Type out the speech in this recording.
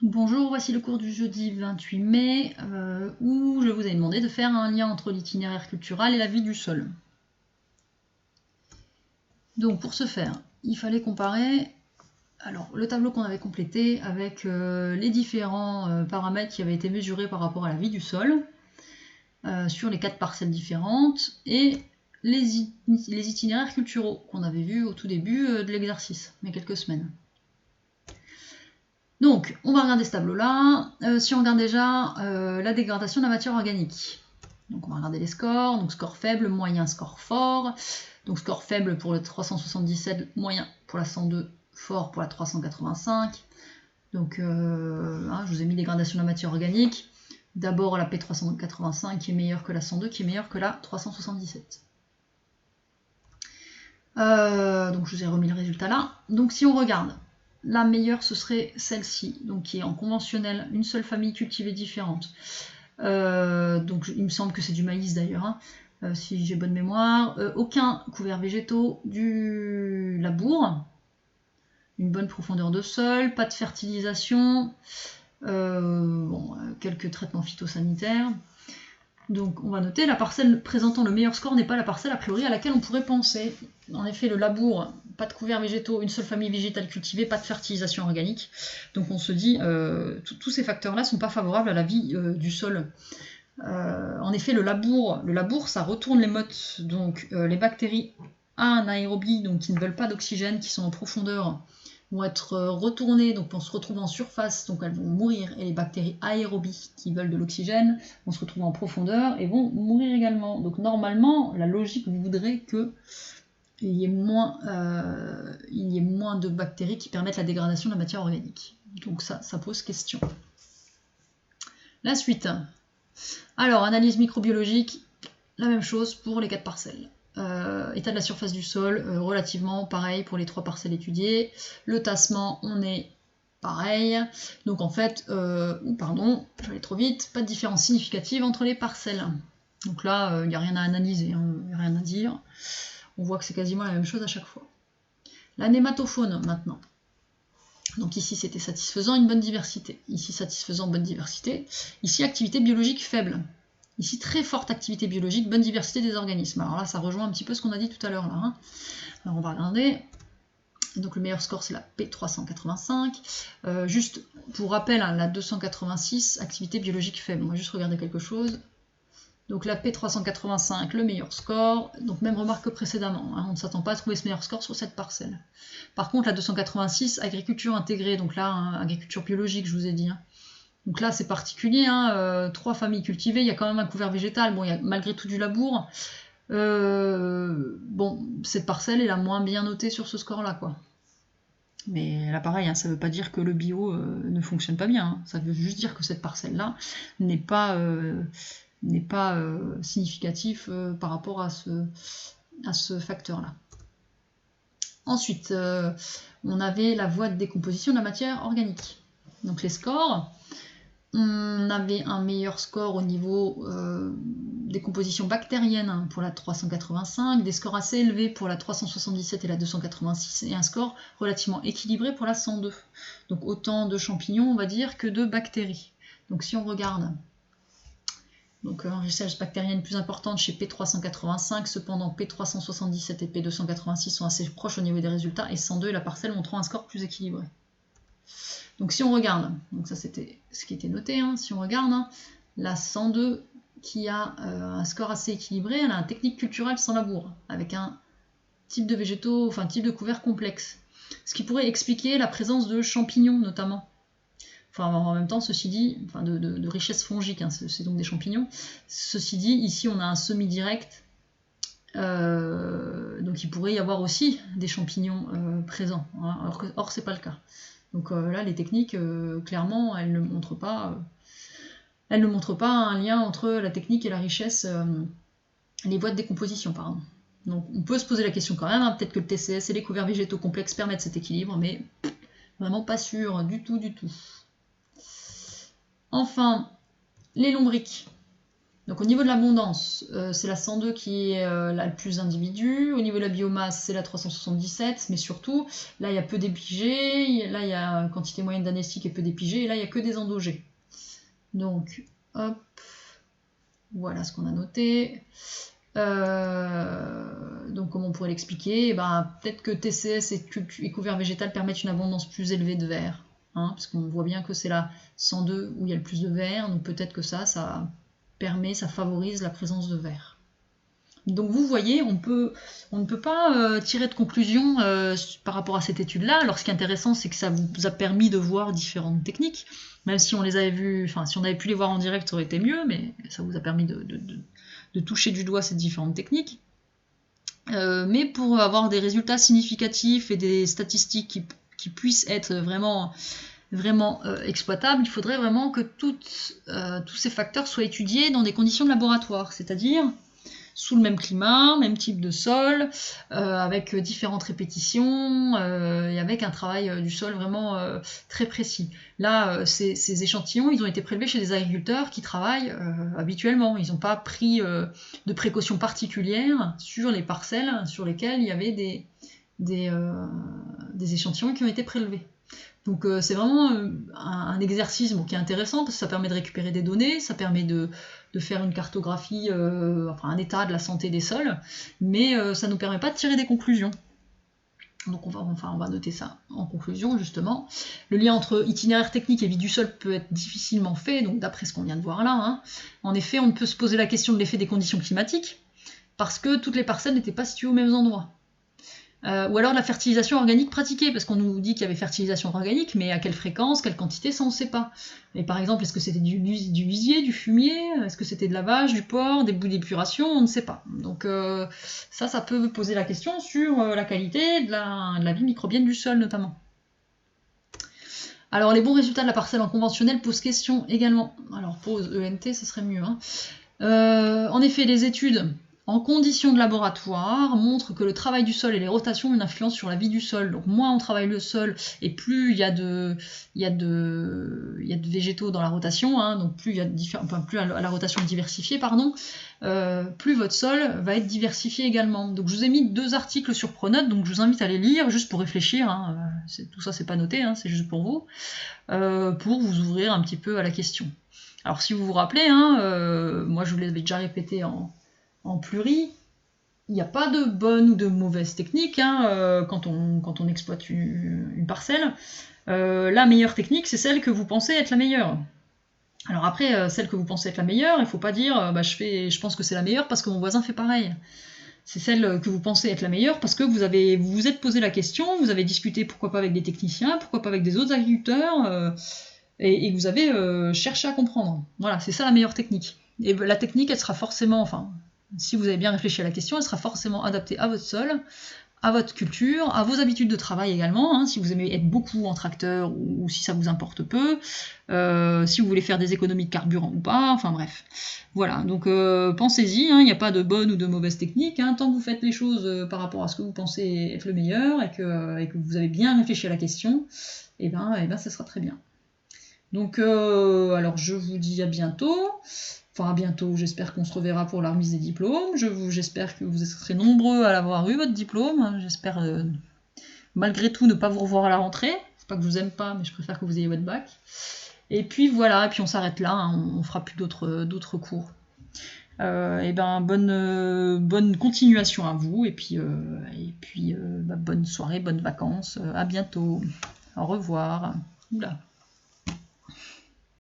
Bonjour, voici le cours du jeudi 28 mai où je vous ai demandé de faire un lien entre l'itinéraire culturel et la vie du sol. Donc pour ce faire, il fallait comparer le tableau qu'on avait complété avec les différents paramètres qui avaient été mesurés par rapport à la vie du sol sur les 4 parcelles différentes et les itinéraires culturaux qu'on avait vus au tout début de l'exercice, il y a quelques semaines. Donc, on va regarder ce tableau-là. Si on regarde déjà la dégradation de la matière organique. Donc, on va regarder les scores. Donc, score faible, moyen, score fort. Donc, score faible pour le 377, moyen pour la 102, fort pour la 385. Donc, je vous ai mis dégradation de la matière organique. D'abord, la P385 qui est meilleure que la 102, qui est meilleure que la 377. Donc, je vous ai remis le résultat là. Donc, si on regarde, la meilleure ce serait celle-ci, donc qui est en conventionnel, une seule famille cultivée différente. Donc il me semble que c'est du maïs d'ailleurs, hein, si j'ai bonne mémoire. Aucun couverts végétaux, du labour, une bonne profondeur de sol, pas de fertilisation, quelques traitements phytosanitaires. Donc on va noter, la parcelle présentant le meilleur score n'est pas la parcelle a priori à laquelle on pourrait penser. En effet, le labour, pas de couverts végétaux, une seule famille végétale cultivée, pas de fertilisation organique. Donc on se dit, tous ces facteurs-là ne sont pas favorables à la vie du sol. En effet, le labour, ça retourne les mottes, donc les bactéries anaérobies, donc qui ne veulent pas d'oxygène, qui sont en profondeur, vont être retournées, donc on se retrouve en surface, donc elles vont mourir, et les bactéries aérobies qui veulent de l'oxygène vont se retrouver en profondeur et vont mourir également. Donc normalement, la logique voudrait que il y ait moins de bactéries qui permettent la dégradation de la matière organique. Donc ça pose question. La suite. Alors, analyse microbiologique, la même chose pour les 4 parcelles. État de la surface du sol, relativement pareil pour les 3 parcelles étudiées. Le tassement, on est pareil. Donc en fait, je vais aller trop vite, pas de différence significative entre les parcelles. Donc là, il n'y a rien à analyser, il n'y a rien à dire. On voit que c'est quasiment la même chose à chaque fois. La nématofaune maintenant. Donc ici c'était satisfaisant, une bonne diversité. Ici satisfaisant, bonne diversité. Ici activité biologique faible. Ici, très forte activité biologique, bonne diversité des organismes. Alors là, ça rejoint un petit peu ce qu'on a dit tout à l'heure. Hein. Alors on va regarder. Donc le meilleur score, c'est la P385. Juste pour rappel, hein, la 286, activité biologique faible. On va juste regarder quelque chose. Donc la P385, le meilleur score. Donc même remarque que précédemment. Hein, on ne s'attend pas à trouver ce meilleur score sur cette parcelle. Par contre, la 286, agriculture intégrée. Donc là, hein, agriculture biologique, je vous ai dit. Hein. Donc là, c'est particulier, hein, 3 familles cultivées, il y a quand même un couvert végétal, bon, il y a malgré tout du labour. Cette parcelle est la moins bien notée sur ce score-là, quoi. Mais là, pareil, hein, ça ne veut pas dire que le bio ne fonctionne pas bien. Hein. Ça veut juste dire que cette parcelle-là n'est pas significatif par rapport à ce facteur-là. Ensuite, on avait la voie de décomposition de la matière organique. Donc les scores. On avait un meilleur score au niveau des compositions bactériennes pour la 385, des scores assez élevés pour la 377 et la 286, et un score relativement équilibré pour la 102. Donc autant de champignons, on va dire, que de bactéries. Donc si on regarde, donc enrichissage bactérienne plus importante chez P385, cependant P377 et P286 sont assez proches au niveau des résultats, et 102 et la parcelle montrant un score plus équilibré. Donc si on regarde, donc ça c'était ce qui était noté, hein, si on regarde, hein, la 102 qui a un score assez équilibré, elle a une technique culturelle sans labour, avec un type de végétaux, enfin type de couvert complexe. Ce qui pourrait expliquer la présence de champignons notamment. Enfin en même temps, ceci dit, enfin de richesse fongique, hein, c'est donc des champignons. Ceci dit, ici on a un semi-direct, donc il pourrait y avoir aussi des champignons présents, hein, or c'est pas le cas. Donc là, les techniques, clairement, elles ne montrent pas un lien entre la technique et la richesse, les voies de décomposition, pardon. Donc on peut se poser la question quand même, hein, peut-être que le TCS et les couverts végétaux complexes permettent cet équilibre, mais vraiment pas sûr du tout. Enfin, les lombriques. Donc au niveau de l'abondance, c'est la 102 qui est la plus individu. Au niveau de la biomasse, c'est la 377, mais surtout, là il y a peu d'épigés, là il y a quantité moyenne d'anestiques et peu d'épigés, et là il y a que des endogés. Donc, hop, voilà ce qu'on a noté. Donc comment on pourrait l'expliquer? Peut-être que TCS et couvert végétal permettent une abondance plus élevée de verre, hein, parce qu'on voit bien que c'est la 102 où il y a le plus de verre, donc peut-être que ça favorise la présence de verre. Donc vous voyez, on ne peut pas tirer de conclusion par rapport à cette étude-là. Alors ce qui est intéressant, c'est que ça vous a permis de voir différentes techniques, même si on les avait vues, enfin si on avait pu les voir en direct, ça aurait été mieux, mais ça vous a permis de toucher du doigt ces différentes techniques. Mais pour avoir des résultats significatifs et des statistiques qui puissent être vraiment exploitables, il faudrait vraiment que tous ces facteurs soient étudiés dans des conditions de laboratoire, c'est-à-dire sous le même climat, même type de sol, avec différentes répétitions et avec un travail du sol vraiment très précis. Là, ces échantillons, ils ont été prélevés chez des agriculteurs qui travaillent habituellement. Ils n'ont pas pris de précautions particulières sur les parcelles sur lesquelles il y avait des échantillons qui ont été prélevés. Donc c'est vraiment un exercice qui est intéressant parce que ça permet de récupérer des données, ça permet de faire une cartographie, un état de la santé des sols, mais ça ne nous permet pas de tirer des conclusions. Donc on va noter ça en conclusion justement. Le lien entre itinéraire technique et vie du sol peut être difficilement fait, donc d'après ce qu'on vient de voir là. Hein. En effet, on peut se poser la question de l'effet des conditions climatiques, parce que toutes les parcelles n'étaient pas situées aux mêmes endroits. Ou alors de la fertilisation organique pratiquée, parce qu'on nous dit qu'il y avait fertilisation organique, mais à quelle fréquence, quelle quantité, ça on ne sait pas. Et par exemple, est-ce que c'était du lisier, du fumier, est-ce que c'était de la vache, du porc, des bouts d'épuration, on ne sait pas. Donc ça peut poser la question sur la qualité de la vie microbienne du sol notamment. Alors les bons résultats de la parcelle en conventionnel posent question également. Alors pose ENT, ça serait mieux. Hein. En effet, les études en conditions de laboratoire montrent que le travail du sol et les rotations ont une influence sur la vie du sol. Donc moins on travaille le sol et plus il y a de végétaux dans la rotation, hein, donc plus la rotation est diversifiée, plus votre sol va être diversifié également. Donc je vous ai mis 2 articles sur Pronote, donc je vous invite à les lire juste pour réfléchir. Hein, tout ça c'est pas noté, hein, c'est juste pour vous ouvrir un petit peu à la question. Alors si vous vous rappelez, hein, moi je vous l'avais déjà répété en pluri, il n'y a pas de bonne ou de mauvaise technique hein, quand on exploite une parcelle. La meilleure technique, c'est celle que vous pensez être la meilleure. Alors après, celle que vous pensez être la meilleure, il ne faut pas dire je pense que c'est la meilleure parce que mon voisin fait pareil. C'est celle que vous pensez être la meilleure parce que vous vous êtes posé la question, vous avez discuté pourquoi pas avec des techniciens, pourquoi pas avec des autres agriculteurs, et que vous avez cherché à comprendre. Voilà, c'est ça la meilleure technique. Et la technique, elle sera forcément, si vous avez bien réfléchi à la question, elle sera forcément adaptée à votre sol, à votre culture, à vos habitudes de travail également, hein, si vous aimez être beaucoup en tracteur ou si ça vous importe peu, si vous voulez faire des économies de carburant ou pas, enfin bref. Voilà, donc pensez-y, il n'y a pas de bonne ou de mauvaise technique, hein, tant que vous faites les choses par rapport à ce que vous pensez être le meilleur et que vous avez bien réfléchi à la question, et ben ça sera très bien. Donc, alors je vous dis à bientôt. Enfin, à bientôt, j'espère qu'on se reverra pour la remise des diplômes. J'espère que vous serez nombreux à l'avoir eu, votre diplôme. J'espère, malgré tout, ne pas vous revoir à la rentrée. C'est pas que je vous aime pas, mais je préfère que vous ayez votre bac. Et puis voilà, et puis on s'arrête là, hein, on fera plus d'autres cours. Bonne continuation à vous, et puis bonne soirée, bonnes vacances. À bientôt. Au revoir. Oula.